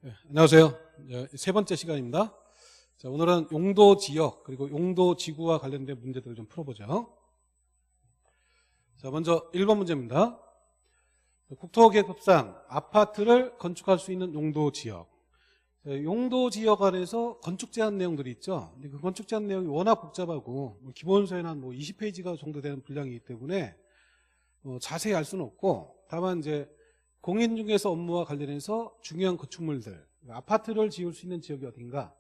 네, 안녕하세요. 세 번째 시간입니다. 자, 오늘은 용도 지역 그리고 용도 지구와 관련된 문제들을 좀 풀어보죠. 자, 먼저 1번 문제입니다. 국토개혁법상 아파트를 건축할 수 있는 용도 지역. 용도 지역 안에서 건축 제한 내용들이 있죠. 근데 그 건축 제한 내용이 워낙 복잡하고 기본서에는 한 20페이지가 정도 되는 분량이기 때문에 자세히 알 수는 없고, 다만 이제 공인중개사 업무와 관련해서 중요한 건축물들, 아파트를 지을 수 있는 지역이 어딘가,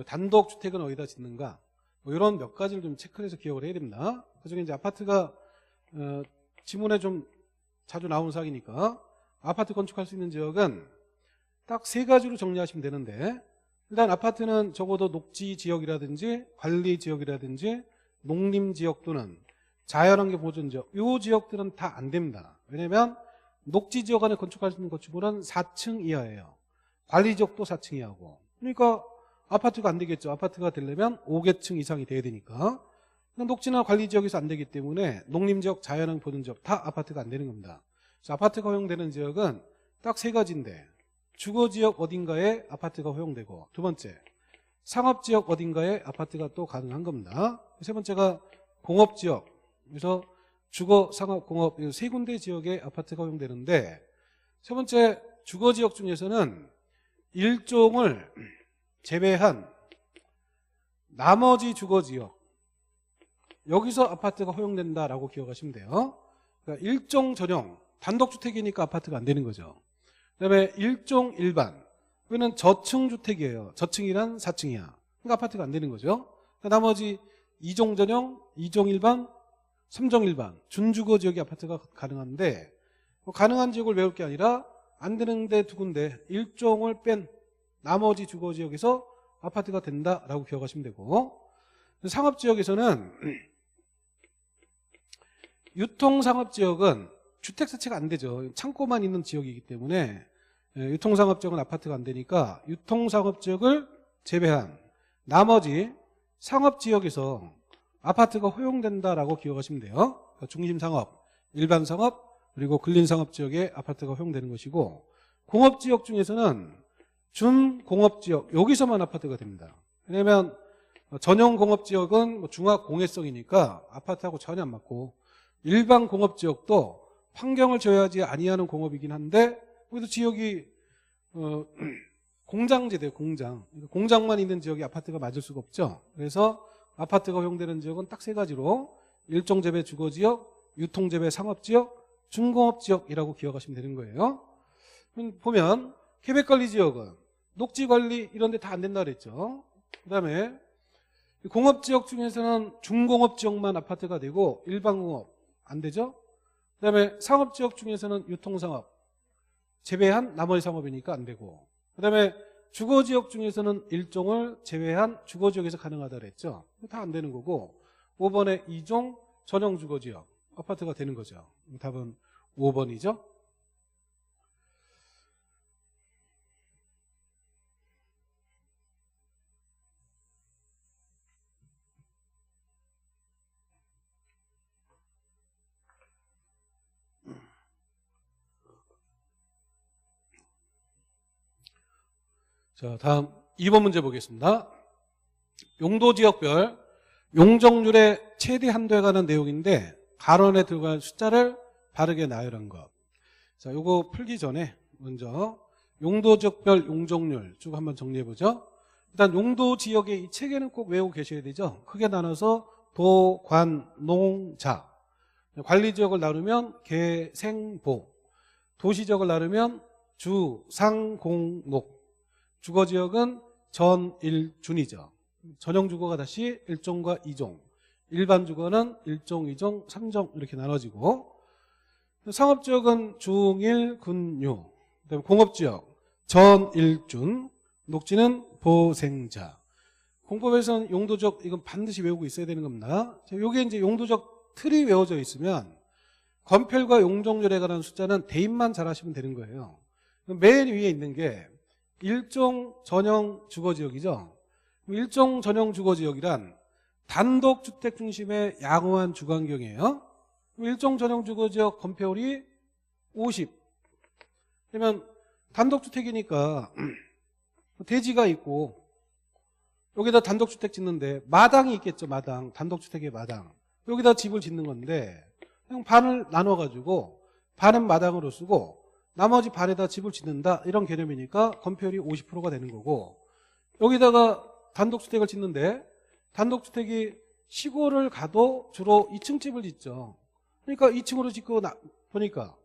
단독주택은 어디다 짓는가, 이런 몇 가지를 좀 체크해서 기억을 해야 됩니다. 그중에 이제 아파트가 지문에 좀 자주 나오는 사항이니까 아파트 건축할 수 있는 지역은 딱 세 가지로 정리하시면 되는데, 일단 아파트는 적어도 녹지 지역이라든지 관리 지역이라든지 농림 지역 또는 자연환경 보존 지역, 이 지역들은 다 안 됩니다. 왜냐하면 녹지 지역 안에 건축할 수 있는 건축물은 4층 이하예요. 관리 지역도 4층 이하고. 그러니까 아파트가 안 되겠죠. 아파트가 되려면 5개층 이상이 돼야 되니까. 녹지나 관리 지역에서 안 되기 때문에 농림 지역, 자연환경 보존 지역 다 아파트가 안 되는 겁니다. 그래서 아파트가 허용되는 지역은 딱 세 가지인데, 주거 지역 어딘가에 아파트가 허용되고, 두 번째 상업 지역 어딘가에 아파트가 또 가능한 겁니다. 세 번째가 공업 지역. 그래서 주거, 상업, 공업 이 세 군데 지역에 아파트가 허용되는데, 세 번째 주거 지역 중에서는 일종을 제외한 나머지 주거 지역, 여기서 아파트가 허용된다라고 기억하시면 돼요. 그러니까 일종 전용, 단독주택이니까 아파트가 안 되는 거죠. 그 다음에 일종 일반, 여기는 저층주택이에요. 저층이란 4층이야. 그러니까 아파트가 안 되는 거죠. 그러니까 나머지 이종 전용, 이종 일반, 3종 일반, 준주거 지역이 아파트가 가능한데, 가능한 지역을 외울 게 아니라 안 되는데 두 군데, 일종을 뺀 나머지 주거 지역에서 아파트가 된다라고 기억하시면 되고, 상업지역에서는 유통상업지역은 주택 자체가 안 되죠. 창고만 있는 지역이기 때문에 유통상업지역은 아파트가 안 되니까 유통상업지역을 제외한 나머지 상업지역에서 아파트가 허용된다라고 기억하시면 돼요. 그러니까 중심상업, 일반상업, 그리고 근린상업지역에 아파트가 허용되는 것이고, 공업지역 중에서는 준공업지역, 여기서만 아파트가 됩니다. 왜냐하면 전용공업지역은 중화공해성이니까 아파트하고 전혀 안 맞고, 일반 공업지역도 환경을 저해하지 아니하는 공업이긴 한데, 거기도 지역이 공장지대예요. 공장만 있는 지역이 아파트가 맞을 수가 없죠. 그래서 아파트가 허용되는 지역은 딱 세 가지로 일종재배 주거지역, 유통재배 상업지역, 준공업지역이라고 기억하시면 되는 거예요. 보면 계획관리지역은 녹지관리 이런 데 다 안 된다 그랬죠. 그 다음에 공업지역 중에서는 중공업지역만 아파트가 되고 일반공업 안 되죠. 그 다음에 상업지역 중에서는 유통상업 제외한 나머지 상업이니까 안 되고, 그 다음에 주거지역 중에서는 일종을 제외한 주거지역에서 가능하다 그랬죠. 다 안 되는 거고, 5번에 2종 전용 주거지역 아파트가 되는 거죠. 답은 5번이죠. 자, 다음 2번 문제 보겠습니다. 용도지역별 용적률의 최대 한도에 관한 내용인데, 가론에 들어갈 숫자를 바르게 나열한 것. 자, 요거 풀기 전에 먼저 용도지역별 용적률 쭉 한번 정리해보죠. 일단 용도지역의 이 체계는 꼭 외우고 계셔야 되죠. 크게 나눠서 도, 관, 농, 자. 관리지역을 나누면 개, 생, 보. 도시지역을 나누면 주, 상, 공, 녹. 주거지역은 전, 일, 준이죠. 전용주거가 다시 1종과 2종, 일반주거는 1종, 2종, 3종 이렇게 나눠지고, 상업지역은 중, 일, 군, 유. 그다음에 공업지역 전, 일, 준, 녹지는 보, 생, 자. 공법에서는 용도적 이건 반드시 외우고 있어야 되는 겁니다. 이게 이제 용도적 틀이 외워져 있으면 건폐율과 용적률에 관한 숫자는 대입만 잘 하시면 되는 거예요. 맨 위에 있는 게 일종 전용 주거지역이죠. 일종 전용 주거지역이란 단독주택 중심의 양호한 주거환경이에요. 일종 전용 주거지역 건폐율이 50. 그러면 단독주택이니까 대지가 있고 여기다 단독주택 짓는데 마당이 있겠죠. 마당. 단독주택의 마당. 여기다 집을 짓는 건데 그냥 반을 나눠가지고 반은 마당으로 쓰고 나머지 반에다 집을 짓는다. 이런 개념이니까 건폐율이 50%가 되는 거고 여기다가 단독주택을 짓는데 단독주택이 시골을 가도 주로 2층 집을 짓죠. 그러니까 2층으로 짓고 보니까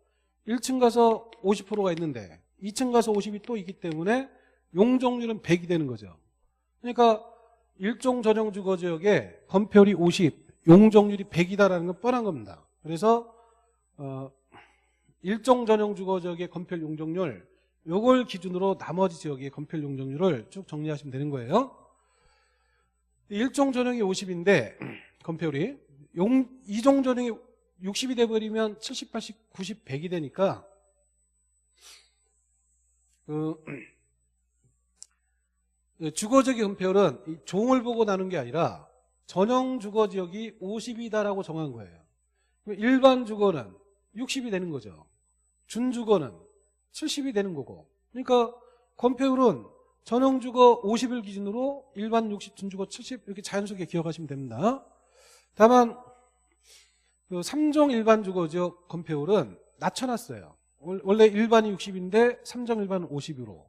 1층 가서 50%가 있는데 2층 가서 50이 또 있기 때문에 용적률은 100이 되는 거죠. 그러니까 일종 전용 주거지역에 건폐율이 50, 용적률이 100이다라는 건 뻔한 겁니다. 그래서 일종 전용 주거지역의 건폐율 용적률 요걸 기준으로 나머지 지역의 건폐율 용적률을 쭉 정리하시면 되는 거예요. 일종 전용이 50인데 건폐율이 이종 전용이 60이 돼버리면 70, 80, 90, 100이 되니까 주거지역의 건폐율은 이 종을 보고 나눈 게 아니라 전용 주거지역이 50이다라고 정한 거예요. 일반 주거는 60이 되는 거죠. 준주거는 70이 되는 거고. 그러니까 건폐율은 전용 주거 50을 기준으로 일반 60, 준주거 70 이렇게 자연스럽게 기억하시면 됩니다. 다만 3종 일반 주거지역 건폐율은 낮춰놨어요. 원래 일반이 60인데 3종 일반은 50으로.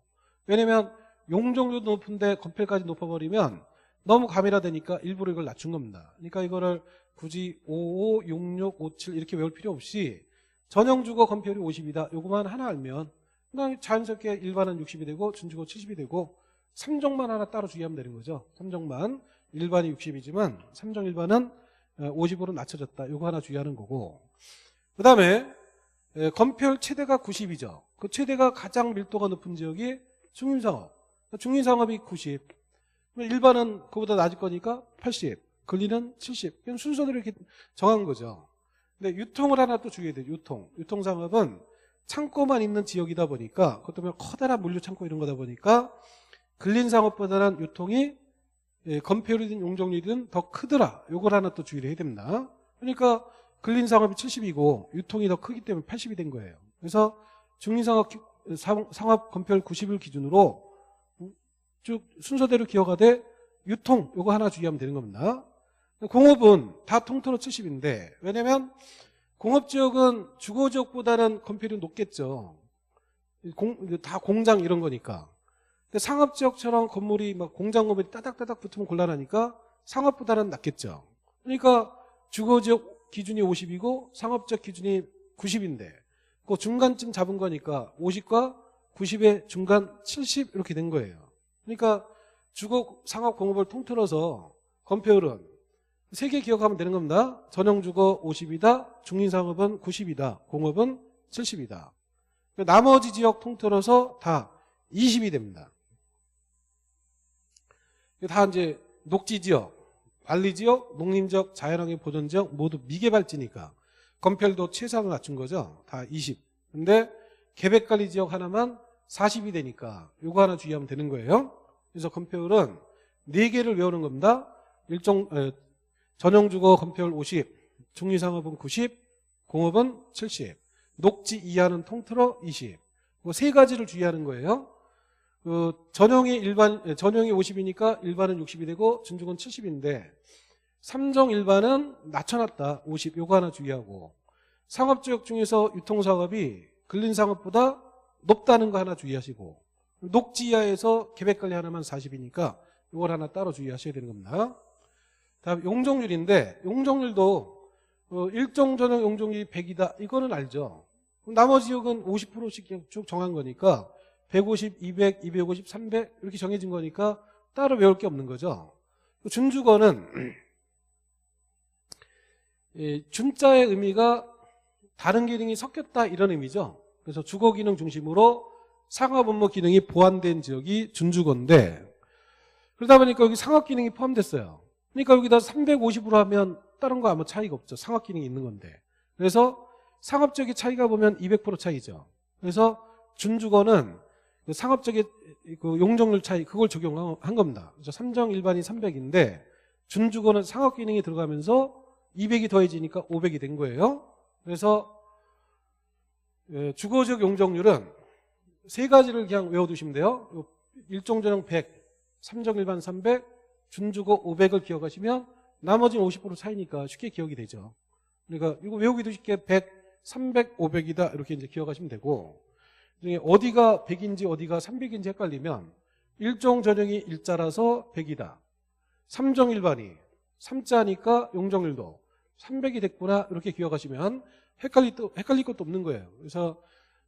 왜냐면 용적률도 높은데 건폐율까지 높아버리면 너무 가밀화되니까 일부러 이걸 낮춘 겁니다. 그러니까 이거를 굳이 55, 66, 57 이렇게 외울 필요 없이 전용 주거 건폐율이 50이다. 요거만 하나 알면 그냥 자연스럽게 일반은 60이 되고 준주거 70이 되고 3종만 하나 따로 주의하면 되는 거죠. 3종만 일반이 60이지만 3종 일반은 50으로 낮춰졌다. 요거 하나 주의하는 거고. 그 다음에 건폐율 최대가 90이죠. 그 최대가 가장 밀도가 높은 지역이 중림상업. 중림상업이 90. 일반은 그보다 낮을 거니까 80. 근리는 70. 그냥 순서대로 이렇게 정한 거죠. 근데 유통을 하나 또 주의해야 돼요. 유통상업은 창고만 있는 지역이다 보니까 그것도 커다란 물류 창고 이런 거다 보니까 근린상업보다는 유통이 건폐율이든 용적률이든 더 크더라. 요걸 하나 또 주의를 해야 됩니다. 그러니까 근린상업이 70이고 유통이 더 크기 때문에 80이 된 거예요. 그래서 중림상업 상업 건폐율 90을 기준으로 쭉 순서대로 기억하되 유통 요거 하나 주의하면 되는 겁니다. 공업은 다 통틀어 70인데 왜냐면 공업지역은 주거지역보다는 건폐율이 높겠죠. 다 공장 이런 거니까. 근데 상업지역처럼 건물이 막 공장 건물이 따닥따닥 붙으면 곤란하니까 상업보다는 낮겠죠. 그러니까 주거지역 기준이 50이고 상업지역 기준이 90인데 그 중간쯤 잡은 거니까 50과 90의 중간 70 이렇게 된 거예요. 그러니까 주거 상업 공업을 통틀어서 건폐율은 세 개 기억하면 되는 겁니다. 전용주거 50이다. 중림상업은 90이다. 공업은 70이다. 나머지 지역 통틀어서 다 20이 됩니다. 다 이제 녹지지역, 관리지역, 농림지역, 자연환경 보존지역 모두 미개발지니까 건폐율도 최상을 낮춘 거죠. 다 20. 근데 계획관리지역 하나만 40이 되니까 이거 하나 주의하면 되는 거예요. 그래서 건폐율은 4개를 외우는 겁니다. 전용주거 건폐율 50, 중림상업은 90, 공업은 70, 녹지 이하는 통틀어 20. 그 세 가지를 주의하는 거예요. 전용이 50이니까 일반은 60이 되고 준주거는 70인데 3종 일반은 낮춰놨다. 50. 요거 하나 주의하고 상업지역 중에서 유통상업이 근린상업보다 높다는 거 하나 주의하시고 녹지 이하에서 계획관리 하나만 40이니까 이걸 하나 따로 주의하셔야 되는 겁니다. 다음 용적률인데 용적률도 일종 전용 용적률이 100이다. 이거는 알죠. 나머지 지역은 50%씩 쭉 정한 거니까 150, 200, 250, 300 이렇게 정해진 거니까 따로 외울 게 없는 거죠. 준주거는 준자의 의미가 다른 기능이 섞였다 이런 의미죠. 그래서 주거 기능 중심으로 상업 업무 기능이 보완된 지역이 준주거인데 그러다 보니까 여기 상업 기능이 포함됐어요. 그러니까 여기다 350으로 하면 다른 거 아무 차이가 없죠. 상업 기능이 있는 건데. 그래서 상업적인 차이가 보면 200% 차이죠. 그래서 준주거는 상업적인 그 용적률 차이 그걸 적용한 겁니다. 그래서 3종 일반이 300인데 준주거는 상업 기능이 들어가면서 200이 더해지니까 500이 된 거예요. 그래서 주거지역 용적률은 세 가지를 그냥 외워두시면 돼요. 일종전형 100, 삼정일반 300, 준주거 500을 기억하시면 나머지는 50% 차이니까 쉽게 기억이 되죠. 그러니까 이거 외우기도 쉽게 100, 300, 500이다 이렇게 이제 기억하시면 되고, 어디가 100인지 어디가 300인지 헷갈리면 일종전형이 일자라서 100이다. 삼정일반이 3자니까 용정일도 300이 됐구나 이렇게 기억하시면 헷갈릴 것도 없는 거예요. 그래서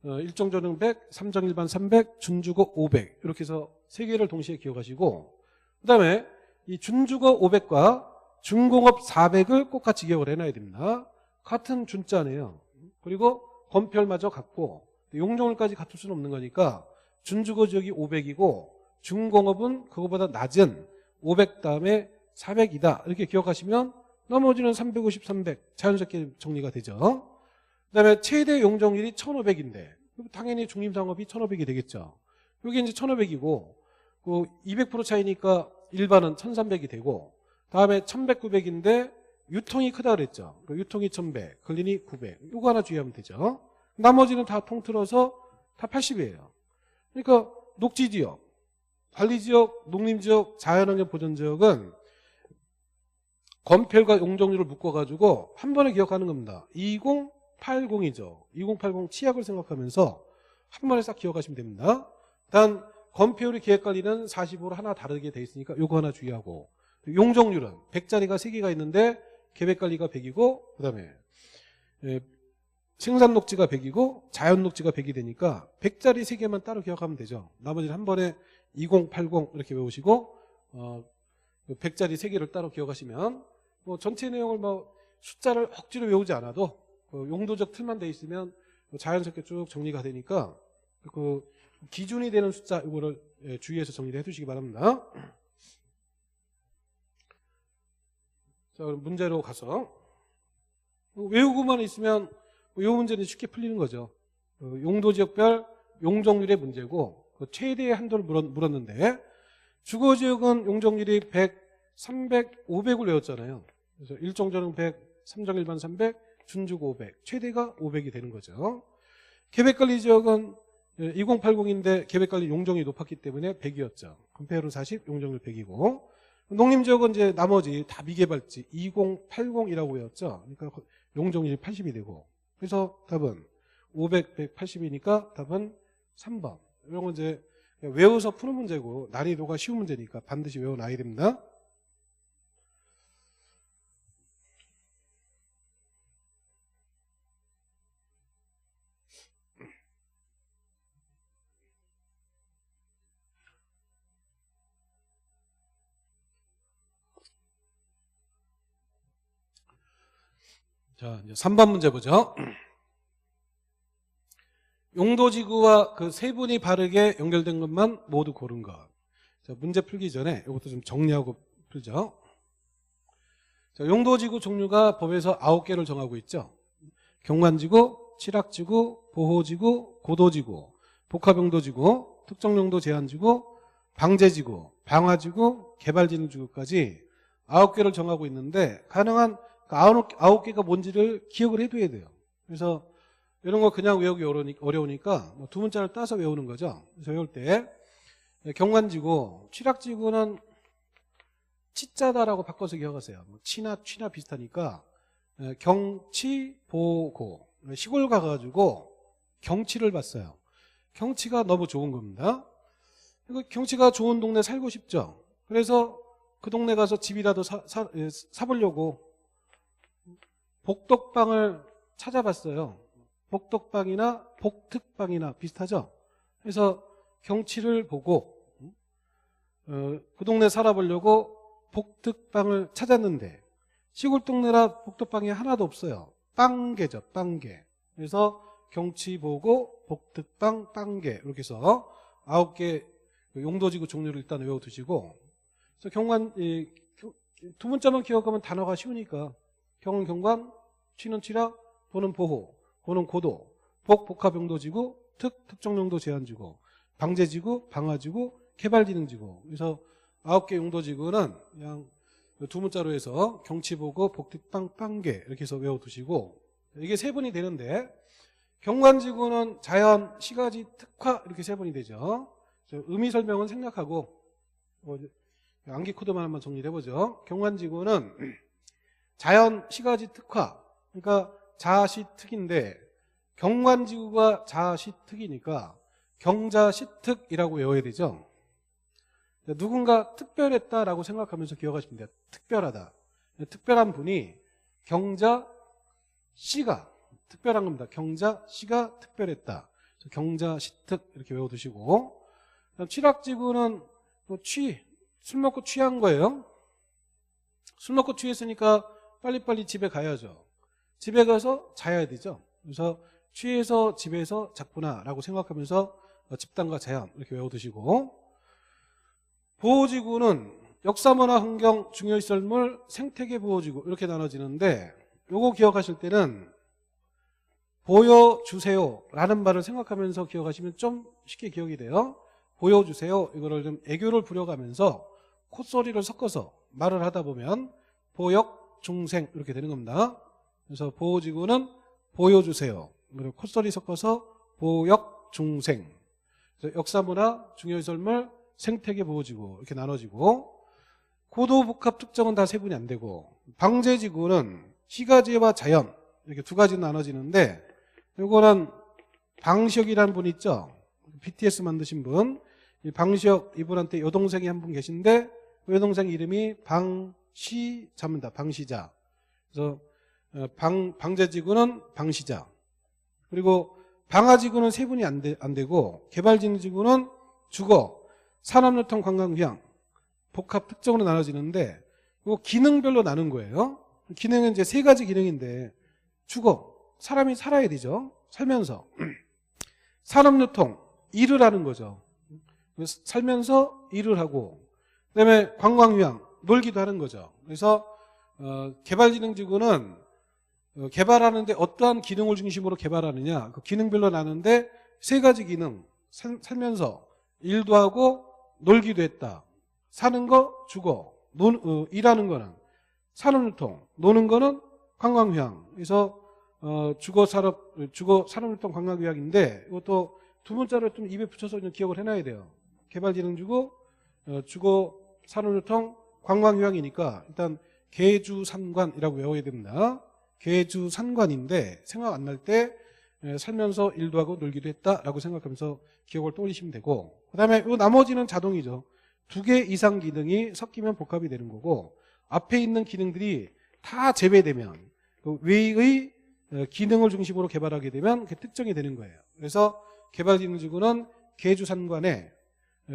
일종전형 100, 삼정일반 300, 준주거 500 이렇게 해서 세 개를 동시에 기억하시고, 그 다음에 이 준주거 500과 준공업 400을 꼭 같이 기억을 해놔야 됩니다. 같은 준자네요. 그리고 건폐율마저 같고 용적률까지 같을 수는 없는 거니까 준주거 지역이 500이고 준공업은 그거보다 낮은 500 다음에 400이다 이렇게 기억하시면 나머지는 350, 300 자연스럽게 정리가 되죠. 그 다음에 최대 용적률이 1500인데 당연히 중림상업이 1500이 되겠죠. 여기 이제 1500이고 그 200% 차이니까 일반은 1300이 되고, 다음에 1100, 900인데 유통이 크다 그랬죠. 유통이 1100, 근린이 900. 이거 하나 주의하면 되죠. 나머지는 다 통틀어서 다 80이에요. 그러니까 녹지지역, 관리지역, 농림지역, 자연환경 보전지역은 건폐율과 용적률을 묶어가지고 한 번에 기억하는 겁니다. 2080이죠. 2080 치약을 생각하면서 한 번에 싹 기억하시면 됩니다. 단 건폐율이 계획관리는 45로 하나 다르게 돼 있으니까 요거 하나 주의하고, 용적률은 100짜리가 3개가 있는데 계획관리가 100이고 그 다음에 생산녹지가 100이고 자연녹지가 100이 되니까 100짜리 3개만 따로 기억하면 되죠. 나머지는 한 번에 2080 이렇게 외우시고 100짜리 3개를 따로 기억하시면 뭐 전체 내용을 뭐 숫자를 억지로 외우지 않아도 용도적 틀만 돼 있으면 자연스럽게 쭉 정리가 되니까 그 기준이 되는 숫자 이거를 주의해서 정리를 해두시기 바랍니다. 자, 그럼 문제로 가서 외우고만 있으면 이 문제는 쉽게 풀리는 거죠. 용도지역별 용적률의 문제고 최대의 한도를 물었는데 주거지역은 용적률이 100, 300, 500을 외웠잖아요. 그래서 일종전형 100, 삼정일반 300, 준주거 500, 최대가 500이 되는 거죠. 계획관리지역은 2080인데 계획관리 용적률이 높았기 때문에 100이었죠. 건폐율은 40, 용적률 100이고, 농림지역은 이제 나머지 다 미개발지 2080이라고 외웠죠. 그러니까 용적률이 80이 되고, 그래서 답은 500, 180이니까 답은 3번. 이런 건 이제 외워서 푸는 문제고 난이도가 쉬운 문제니까 반드시 외워놔야 됩니다. 자, 이제 3번 문제 보죠. 용도지구와 그 세 분이 바르게 연결된 것만 모두 고른 것. 자, 문제 풀기 전에 이것도 좀 정리하고 풀죠. 자, 용도지구 종류가 법에서 9개를 정하고 있죠. 경관지구, 취락지구, 보호지구, 고도지구, 복합용도지구, 특정용도 제한지구, 방제지구, 방화지구, 개발진흥지구까지 9개를 정하고 있는데 가능한 9개가 뭔지를 기억을 해둬야 돼요. 그래서 이런 거 그냥 외우기 어려우니까 두 문자를 따서 외우는 거죠. 그래서 외울 때 경관지구, 취락지구는 치자다라고 바꿔서 기억하세요. 치나 취나 비슷하니까 경치, 보고 시골 가가지고 경치를 봤어요. 경치가 너무 좋은 겁니다. 경치가 좋은 동네 살고 싶죠. 그래서 그 동네 가서 집이라도 사보려고 복덕방을 찾아봤어요. 복덕방이나 복특방이나 비슷하죠. 그래서 경치를 보고 그 동네 살아보려고 복특방을 찾았는데 시골 동네라 복덕방이 하나도 없어요. 빵개죠, 빵개. 그래서 경치 보고 복특방, 빵개 이렇게 해서 9개 용도지구 종류를 일단 외워두시고, 그래서 경관 두 문자만 기억하면 단어가 쉬우니까 경은 경관, 취는 취락, 도는 보호, 고는 고도, 복합용도지구, 특정용도 제한지구, 방제지구, 방화지구, 개발진흥지구. 그래서 9개 용도지구는 그냥 두 문자로 해서 경치보고 복특방 빵개 이렇게 해서 외워두시고, 이게 세 번이 되는데 경관지구는 자연, 시가지, 특화 이렇게 세 번이 되죠. 의미 설명은 생략하고 암기 코드만 한번 정리를 해보죠. 경관지구는 자연 시가지 특화, 그러니까 자시특인데 경관지구가 자시특이니까 경자시특이라고 외워야 되죠. 누군가 특별했다라고 생각하면서 기억하시면 돼요. 특별하다. 특별한 분이 경자씨가 특별한 겁니다. 경자씨가 특별했다. 경자시특 이렇게 외워두시고, 취락지구는 술 먹고 취한 거예요. 술 먹고 취했으니까 빨리빨리 집에 가야죠. 집에 가서 자야 되죠. 그래서 취해서 집에서 잤구나라고 생각하면서 집단과 자연 이렇게 외워두시고, 보호지구는 역사문화 환경 중요시설물 생태계 보호지구 이렇게 나눠지는데, 요거 기억하실 때는 보여주세요 라는 말을 생각하면서 기억하시면 좀 쉽게 기억이 돼요. 보여주세요, 이거를 좀 애교를 부려가면서 콧소리를 섞어서 말을 하다 보면 보역중생 이렇게 되는 겁니다. 그래서 보호지구는 보여주세요, 그리고 콧소리 섞어서 보역중생, 역사문화 중요시설물 생태계 보호지구 이렇게 나눠지고, 고도복합 특정은 다 세분이 안 되고, 방제지구는 시가지와 자연 이렇게 두 가지 나눠지는데, 이거는 방시혁이라는 분 있죠. BTS 만드신 분. 이 방시혁 이분한테 여동생이 한 분 계신데 그 여동생 이름이 방시자입니다. 방시자. 그래서 방제지구는 방시자. 그리고 방화지구는 세분이 안 되고, 개발지구는 주거, 산업유통, 관광휴양, 복합 특정으로 나눠지는데, 이거 기능별로 나눈 거예요. 기능은 이제 세 가지 기능인데, 주거, 사람이 살아야 되죠. 살면서. 산업유통, 일을 하는 거죠. 살면서 일을 하고, 그다음에 관광휴양, 놀기도 하는 거죠. 그래서 개발지능지구는 개발하는데 어떠한 기능을 중심으로 개발하느냐, 그 기능별로 나누는데 세 가지 기능, 살면서 일도 하고 놀기도 했다. 사는 거 주거, 일하는 거는 산업유통, 노는 거는 관광휴양. 그래서 주거 산업유통 관광휴양인데, 이것도 두 문자를 좀 입에 붙여서 좀 기억을 해놔야 돼요. 개발지능지구, 주거 산업유통 관광휴양이니까 일단 계주산관이라고 외워야 됩니다. 계주산관인데 생각 안 날 때 살면서 일도 하고 놀기도 했다라고 생각하면서 기억을 떠올리시면 되고, 그 다음에 나머지는 자동이죠. 두 개 이상 기능이 섞이면 복합이 되는 거고, 앞에 있는 기능들이 다 제외되면 그 외의 기능을 중심으로 개발하게 되면 그게 특정이 되는 거예요. 그래서 개발지능지구는 계주산관에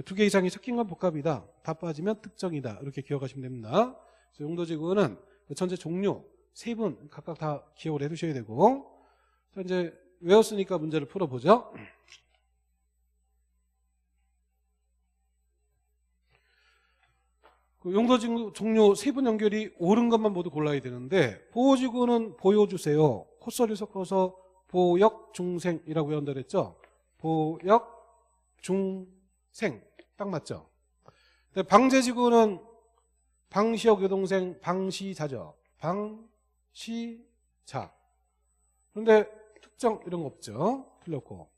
두 개 이상이 섞인 건 복합이다, 다 빠지면 특정이다, 이렇게 기억하시면 됩니다. 용도지구는 전체 종류 세 분 각각 다 기억을 해두셔야 되고, 이제 외웠으니까 문제를 풀어보죠. 용도지구 종류 세 분 연결이 옳은 것만 모두 골라야 되는데, 보호지구는 보여주세요, 콧소리 섞어서 보역중생이라고 외운다 그랬죠. 보역중생 딱 맞죠. 방제지구는 방시혁 여동생 방시자죠. 방시자. 그런데 특정 이런 거 없죠. 틀렸고.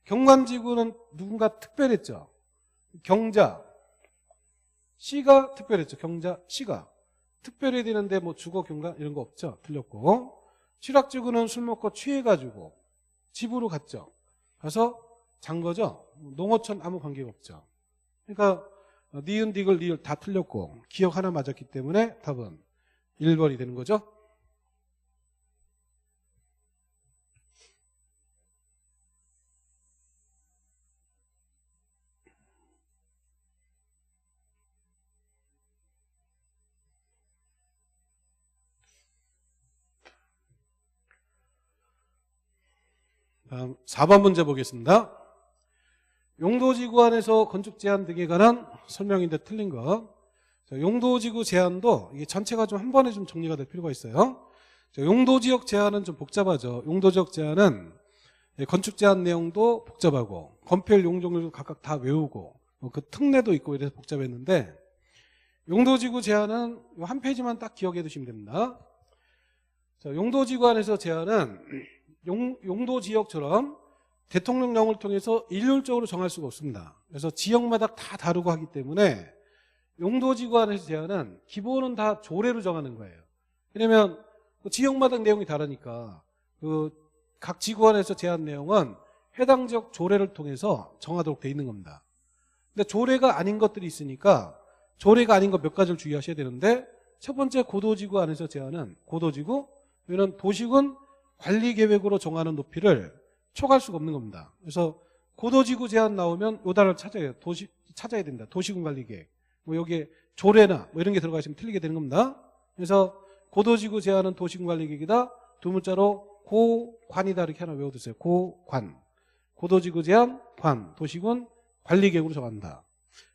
경관지구는 누군가 특별했죠. 경자 씨가 특별했죠. 경자 씨가 특별해야 되는데 뭐 주거 경관 이런 거 없죠. 틀렸고. 취락지구는 술 먹고 취해가지고 집으로 갔죠. 가서 잔 거죠. 농어촌 아무 관계가 없죠. 그러니까 니은, 디귿, 리을 다 틀렸고 기억 하나 맞았기 때문에 답은 1번이 되는 거죠. 다음 4번 문제 보겠습니다. 용도지구 안에서 건축 제한 등에 관한 설명인데 틀린 거. 용도지구 제한도 이게 전체가 좀 한 번에 좀 정리가 될 필요가 있어요. 용도지역 제한은 좀 복잡하죠. 용도지역 제한은 건축 제한 내용도 복잡하고 건폐율 용적률도 각각 다 외우고 그 특례도 있고 이래서 복잡했는데, 용도지구 제한은 한 페이지만 딱 기억해 두시면 됩니다. 자, 용도지구 안에서 제한은 용도지역처럼 대통령령을 통해서 일률적으로 정할 수가 없습니다. 그래서 지역마다 다 다르고 하기 때문에 용도지구안에서 제한은 기본은 다 조례로 정하는 거예요. 왜냐하면 지역마다 내용이 다르니까 각 지구안에서 제한 내용은 해당 지역 조례를 통해서 정하도록 돼 있는 겁니다. 근데 조례가 아닌 것들이 있으니까 조례가 아닌 것 몇 가지를 주의하셔야 되는데, 첫 번째 고도지구 안에서 제한은 고도지구, 이는 도시군 관리계획으로 정하는 높이를 초과할 수가 없는 겁니다. 그래서 고도지구 제한 나오면 요 단어를 찾아야 된다. 도시군 관리계획. 뭐 여기에 조례나 뭐 이런 게 들어가 있으면 틀리게 되는 겁니다. 그래서 고도지구 제한은 도시군 관리계획이다. 두 문자로 고관이다 이렇게 하나 외워두세요. 고관. 고도지구 제한 관. 도시군 관리계획으로 정한다.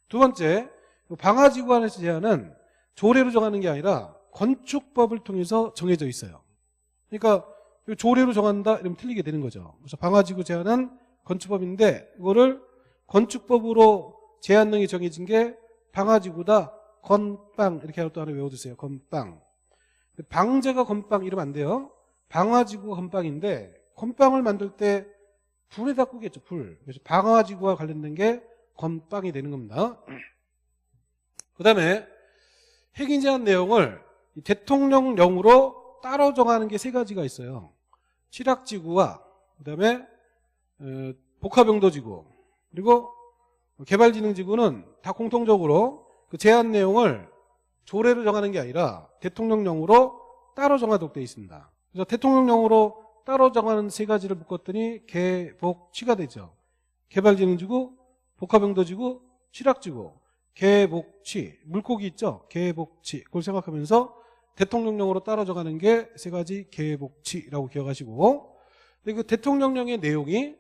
두 번째, 방화지구 안에서 제한은 조례로 정하는 게 아니라 건축법을 통해서 정해져 있어요. 그러니까 조례로 정한다 이러면 틀리게 되는 거죠. 그래서 방화지구 제한은 건축법인데 이거를 건축법으로 제한령이 정해진 게 방화지구다. 건빵 이렇게 또 하나 외워두세요. 건빵. 방제가 건빵 이러면 안 돼요. 방화지구가 건빵인데 건빵을 만들 때 불에다 꾸겠죠. 불. 그래서 방화지구와 관련된 게 건빵이 되는 겁니다. 그 다음에 핵인 제한 내용을 대통령령으로 따로 정하는 게 세 가지가 있어요. 취락지구와 그 다음에 복합용도지구 그리고 개발진흥지구는 다 공통적으로 그 제한 내용을 조례로 정하는 게 아니라 대통령령으로 따로 정하도록 되어 있습니다. 그래서 대통령령으로 따로 정하는 세 가지를 묶었더니 개복취가 되죠. 개발진흥지구, 복합용도지구, 취락지구, 개복취, 물고기 있죠? 개복취. 그걸 생각하면서 대통령령으로 따로 정하는 게 세 가지 개복취라고 기억하시고, 근데 그 대통령령의 내용이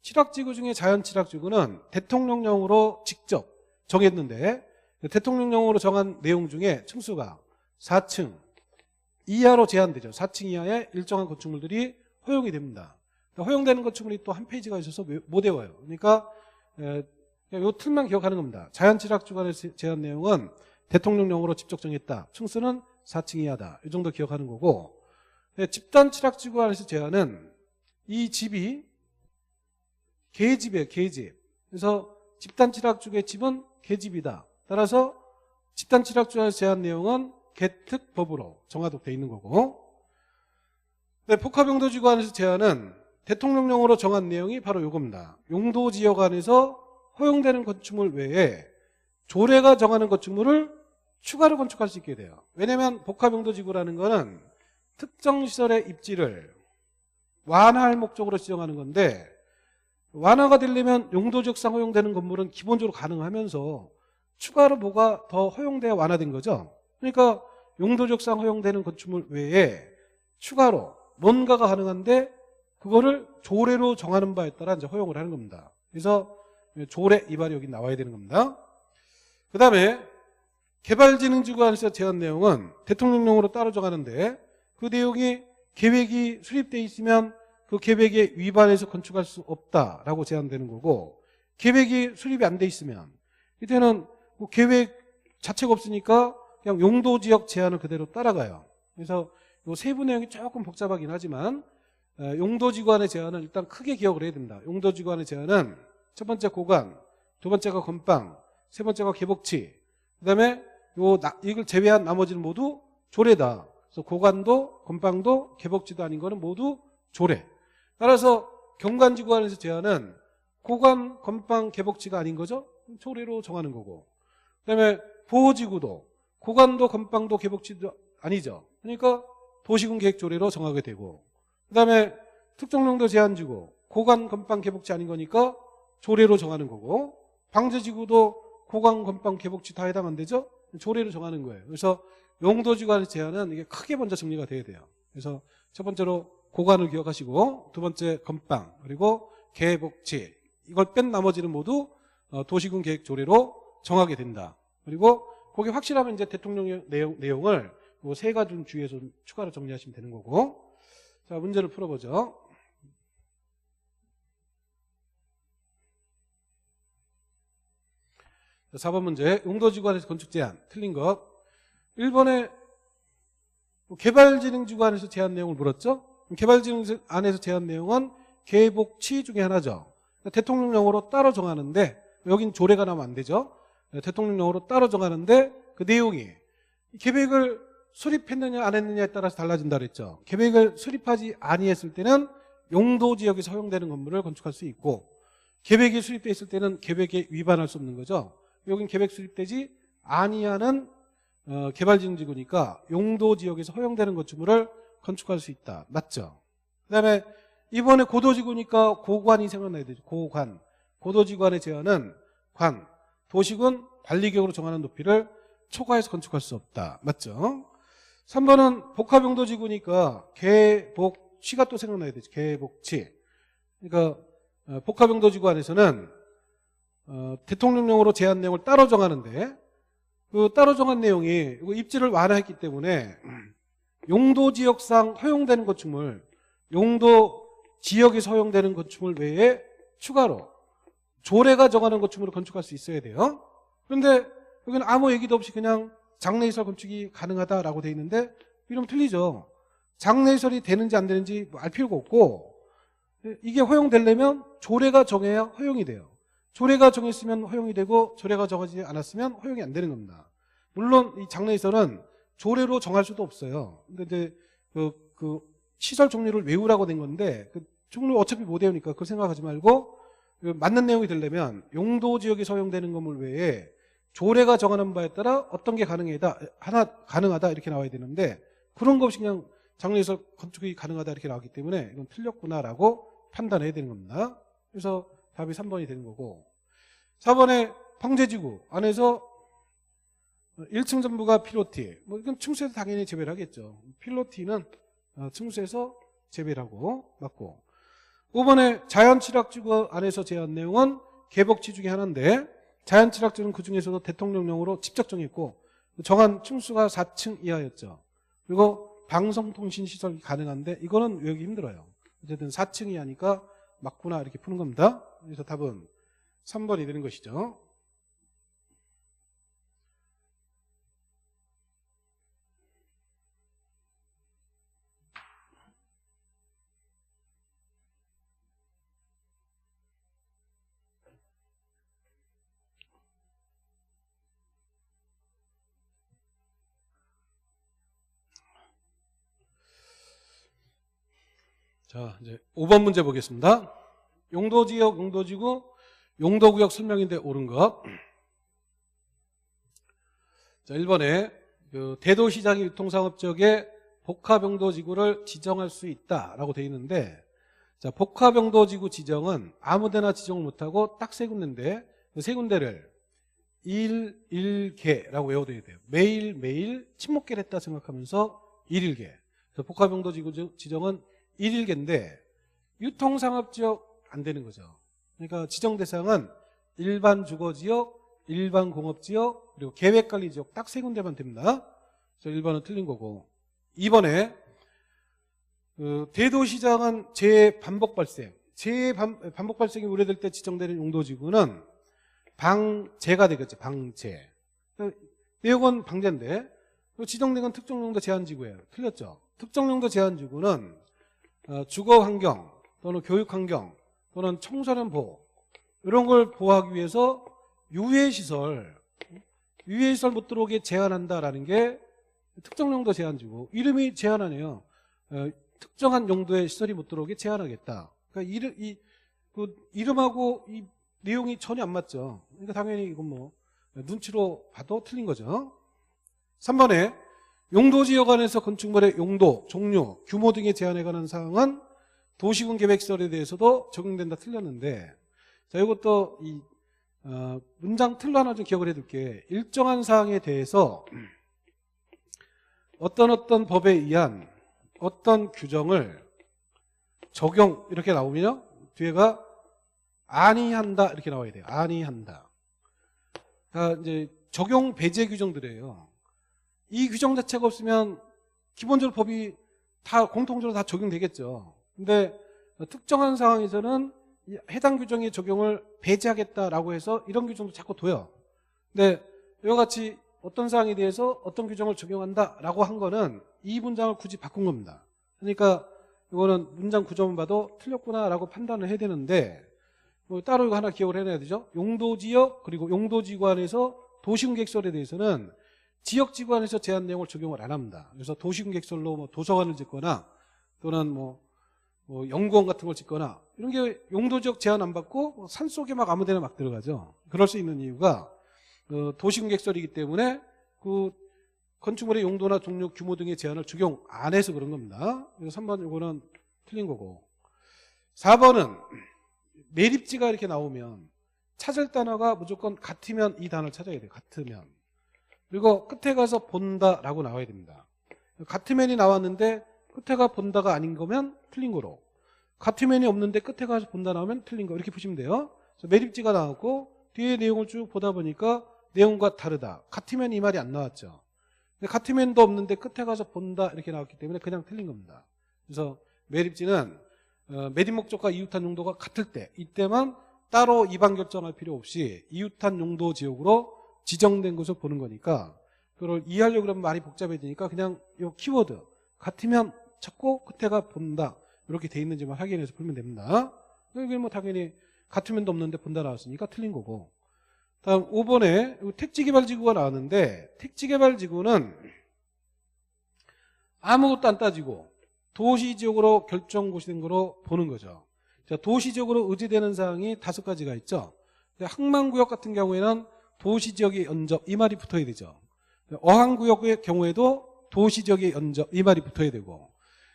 취락지구 중에 자연취락지구는 대통령령으로 직접 정했는데 대통령령으로 정한 내용 중에 층수가 4층 이하로 제한되죠. 4층 이하의 일정한 건축물들이 허용이 됩니다. 허용되는 건축물이 또 한 페이지가 있어서 못 외워요. 그러니까 이 틀만 기억하는 겁니다. 자연취락주간의 제한 내용은 대통령령으로 직접 정했다. 층수는 4층 이하다. 이 정도 기억하는 거고, 집단취락주간에서 제한은 이 집이 계집이에요. 계집. 그래서 집단취락주의 집은 계집이다. 따라서 집단취락주간에서 제한 내용은 개특법으로 정하도록 되어 있는 거고, 복합용도지구 안에서 제한은 대통령령으로 정한 내용이 바로 이겁니다. 용도지역 안에서 허용되는 건축물 외에 조례가 정하는 건축물을 추가로 건축할 수 있게 돼요. 왜냐하면 복합용도지구라는 거는 특정 시설의 입지를 완화할 목적으로 지정하는 건데, 완화가 되려면 용도지역상 허용되는 건물은 기본적으로 가능하면서 추가로 뭐가 더 허용돼야 완화된 거죠. 그러니까 용도지역상 허용되는 건축물 외에 추가로 뭔가가 가능한데 그거를 조례로 정하는 바에 따라 이제 허용을 하는 겁니다. 그래서 조례 위반이 여기 나와야 되는 겁니다. 그 다음에 개발진흥지구 안에서 제한 내용은 대통령령으로 따로 정하는데 그 내용이 계획이 수립되어 있으면 그 계획에 위반해서 건축할 수 없다라고 제한되는 거고, 계획이 수립이 안 돼 있으면 이때는 뭐 계획 자체가 없으니까 그냥 용도지역 제한을 그대로 따라가요. 그래서 이 세부 내용이 조금 복잡하긴 하지만 용도지구안의 제한은 일단 크게 기억을 해야 됩니다. 용도지구안의 제한은 첫 번째 고관, 두 번째가 건빵, 세 번째가 개복치, 그 다음에 이걸 제외한 나머지는 모두 조례다. 그래서 고관도 건빵도 개복치도 아닌 거는 모두 조례. 따라서 경관지구안에서 제한은 고관, 건빵, 개복치가 아닌 거죠. 조례로 정하는 거고, 그 다음에 보호지구도 고관도 건빵도 개복치도 아니죠. 그러니까 도시군 계획 조례로 정하게 되고, 그 다음에 특정용도 제한지구 고관, 건빵, 개복치 아닌 거니까 조례로 정하는 거고, 방제지구도 고관, 건빵, 개복치 다 해당 안 되죠? 조례로 정하는 거예요. 그래서 용도지구안의 제한은 이게 크게 먼저 정리가 돼야 돼요. 그래서 첫 번째로 고관을 기억하시고, 두 번째 건빵, 그리고 개복치, 이걸 뺀 나머지는 모두 도시군 계획 조례로 정하게 된다. 그리고 거기 확실하면 이제 대통령 내용을 이 세 가지 좀 주의해서 좀 추가로 정리하시면 되는 거고. 자, 문제를 풀어보죠. 자, 4번 문제. 용도지구 안에서 건축 제한. 틀린 것. 1번에 개발진흥지구 안에서 제한 내용을 물었죠. 개발진흥 안에서 제한 내용은 계복치 중에 하나죠. 대통령령으로 따로 정하는데 여긴 조례가 나오면 안 되죠. 대통령령으로 따로 정하는데 그 내용이 계획을 수립했느냐 안 했느냐에 따라서 달라진다 그랬죠. 계획을 수립하지 아니했을 때는 용도지역에서 허용되는 건물을 건축할 수 있고 계획이 수립되어 있을 때는 계획에 위반할 수 없는 거죠. 여긴 계획 수립되지 아니하는 개발지형지구니까 용도지역에서 허용되는 건축물을 건축할 수 있다. 맞죠? 그 다음에 이번에 고도지구니까 고관이 생각나야 되죠. 고관. 고도지구안의 제한은 관. 도시군 관리계획으로 정하는 높이를 초과해서 건축할 수 없다. 맞죠? 3번은 복합용도지구니까 계복치가 또 생각나야 되죠. 계복치. 그러니까 복합용도지구 안에서는 대통령령으로 제한 내용을 따로 정하는데 그 따로 정한 내용이 입지를 완화했기 때문에 용도지역상 허용되는 건축물, 용도지역에서 허용되는 건축물 외에 추가로 조례가 정하는 건축물을 건축할 수 있어야 돼요. 그런데 여기는 아무 얘기도 없이 그냥 장래시설 건축이 가능하다라고 돼 있는데 이러면 틀리죠. 장래시설이 되는지 안 되는지 알 필요가 없고 이게 허용되려면 조례가 정해야 허용이 돼요. 조례가 정했으면 허용이 되고 조례가 정하지 않았으면 허용이 안 되는 겁니다. 물론 이 장래시설은 조례로 정할 수도 없어요. 근데 이제 그 시설 종류를 외우라고 된 건데 그 종류 어차피 못 외우니까 그걸 생각하지 말고 맞는 내용이 되려면 용도지역에서 허용되는 건물 외에 조례가 정하는 바에 따라 어떤 게 가능하다 이렇게 나와야 되는데 그런 거 없이 그냥 장래시설 건축이 가능하다 이렇게 나왔기 때문에 이건 틀렸구나라고 판단해야 되는 겁니다. 그래서 답이 3번이 되는 거고 4번에 황제지구 안에서 1층 전부가 필로티 이건 층수에서 당연히 제외를 하겠죠. 필로티는 층수에서 제외를 하고 맞고 5번에 자연취락지구 안에서 제한 내용은 계복치 중에 하나인데 자연취락지구는 그 중에서도 대통령령으로 직접 정했고 정한 층수가 4층 이하였죠. 그리고 방송통신시설이 가능한데 이거는 외우기 힘들어요. 어쨌든 4층 이하니까 맞구나 이렇게 푸는 겁니다. 그래서 답은 3번이 되는 것이죠. 자, 이제 5번 문제 보겠습니다. 용도지역, 용도지구, 용도구역 설명인데 옳은 것. 자, 1번에 대도시장의 유통상업지역에 복합용도지구를 지정할 수 있다라고 되어 있는데 자, 복합용도지구 지정은 아무데나 지정을 못하고 딱 세 군데인데 그 세 군데를 1개라고 외워둬야 돼요. 매일 친목계를 했다 생각하면서 1개. 그래서 복합용도지구 지정은 1개인데 유통상업지역 안 되는 거죠. 그러니까 지정 대상은 일반 주거지역, 일반 공업지역, 그리고 계획관리지역 딱 세 군데만 됩니다. 그래서 1번은 틀린 거고 2번에 대도시장은 재반복 발생. 재반복 발생이 우려될 때 지정되는 용도지구는 방제가 되겠죠. 방제. 내용은 방제인데 지정된 건 특정용도 제한지구예요. 틀렸죠. 특정용도 제한지구는 주거환경 또는 교육환경 또는 청소년 보호 이런 걸 보호하기 위해서 유해시설 못 들어오게 제한한다라는 게 특정용도 제한지구. 이름이 제한하네요. 특정한 용도의 시설이 못 들어오게 제한하겠다. 그러니까 이름하고 이 내용이 전혀 안 맞죠. 그러니까 당연히 이건 뭐 눈치로 봐도 틀린 거죠. 3번에 용도지역 안에서 건축물의 용도, 종류, 규모 등에 제한에 관한 사항은 도시군 계획시설에 대해서도 적용된다 틀렸는데 자 이것도 이 문장 틀로 하나 좀 기억을 해둘게. 일정한 사항에 대해서 어떤 법에 의한 어떤 규정을 적용 이렇게 나오면요 뒤에가 아니한다 이렇게 나와야 돼요. 아니한다. 이제 적용 배제 규정들이에요. 이 규정 자체가 없으면 기본적으로 법이 다 공통적으로 다 적용되겠죠. 근데 특정한 상황에서는 해당 규정의 적용을 배제하겠다라고 해서 이런 규정도 자꾸 둬요. 근데 이와 같이 어떤 사항에 대해서 어떤 규정을 적용한다라고 한 거는 이 문장을 굳이 바꾼 겁니다. 그러니까 이거는 문장 구조만 봐도 틀렸구나라고 판단을 해야 되는데 뭐 따로 이거 하나 기억을 해놔야 되죠. 용도지역 그리고 용도지구안에서 도시군객설에 대해서는 지역지구안에서 제한 내용을 적용을 안 합니다. 그래서 도시군객설로 뭐 도서관을 짓거나 또는 뭐 연구원 같은 걸 짓거나 이런 게 용도지역 제한 안 받고 산속에 막 아무데나 막 들어가죠. 그럴 수 있는 이유가 도시군객설이기 때문에 그 건축물의 용도나 종류, 규모 등의 제한을 적용 안 해서 그런 겁니다. 그래서 3번 이거는 틀린 거고 4번은 매립지가 이렇게 나오면 찾을 단어가 무조건 같으면 이 단어를 찾아야 돼요. 같으면. 그리고 끝에 가서 본다라고 나와야 됩니다. 같으면이 나왔는데 끝에가 본다가 아닌 거면 틀린 거로 같으면이 없는데 끝에 가서 본다 나오면 틀린 거 이렇게 보시면 돼요. 그래서 매립지가 나왔고 뒤에 내용을 쭉 보다 보니까 내용과 다르다. 같으면 이 말이 안 나왔죠. 같으면도 없는데 끝에 가서 본다 이렇게 나왔기 때문에 그냥 틀린 겁니다. 그래서 매립지는 매립 목적과 이웃한 용도가 같을 때 이때만 따로 이반 결정할 필요 없이 이웃한 용도 지역으로 지정된 것을 보는 거니까 그걸 이해하려고 그러면 많이 복잡해지니까 그냥 이 키워드 같으면 찾고 끝에가 본다 이렇게 돼 있는지만 확인해서 풀면 됩니다. 여기 뭐 당연히 같으면도 없는데 본다 나왔으니까 틀린 거고 다음 5번에 택지개발지구가 나왔는데 택지개발지구는 아무것도 안 따지고 도시지역으로 결정고시 된 거로 보는 거죠. 자, 도시지역으로 의지되는 사항이 5가지가 있죠. 항만구역 같은 경우에는 도시지역의 연접 이 말이 붙어야 되죠. 어항구역의 경우에도 도시지역의 연접 이 말이 붙어야 되고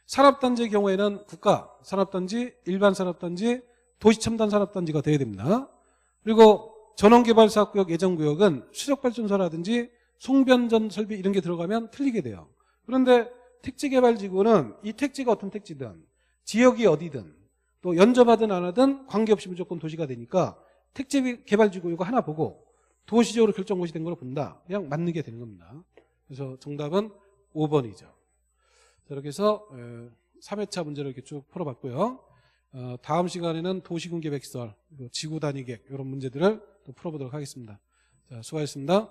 산업단지의 경우에는 국가 산업단지, 일반 산업단지, 도시첨단 산업단지가 돼야 됩니다. 그리고 전원개발사업구역 예정구역은 수력발전소라든지 송변전 설비 이런 게 들어가면 틀리게 돼요. 그런데 택지개발지구는 이 택지가 어떤 택지든 지역이 어디든 또 연접하든 안 하든 관계없이 무조건 도시가 되니까 택지개발지구 이거 하나 보고 도시적으로 결정고시 된 걸 본다. 그냥 맞는 게 되는 겁니다. 그래서 정답은 5번이죠. 자, 이렇게 해서 3회차 문제를 이렇게 쭉 풀어봤고요. 다음 시간에는 도시군계획설, 지구 단위 계획 이런 문제들을 또 풀어보도록 하겠습니다. 자, 수고하셨습니다.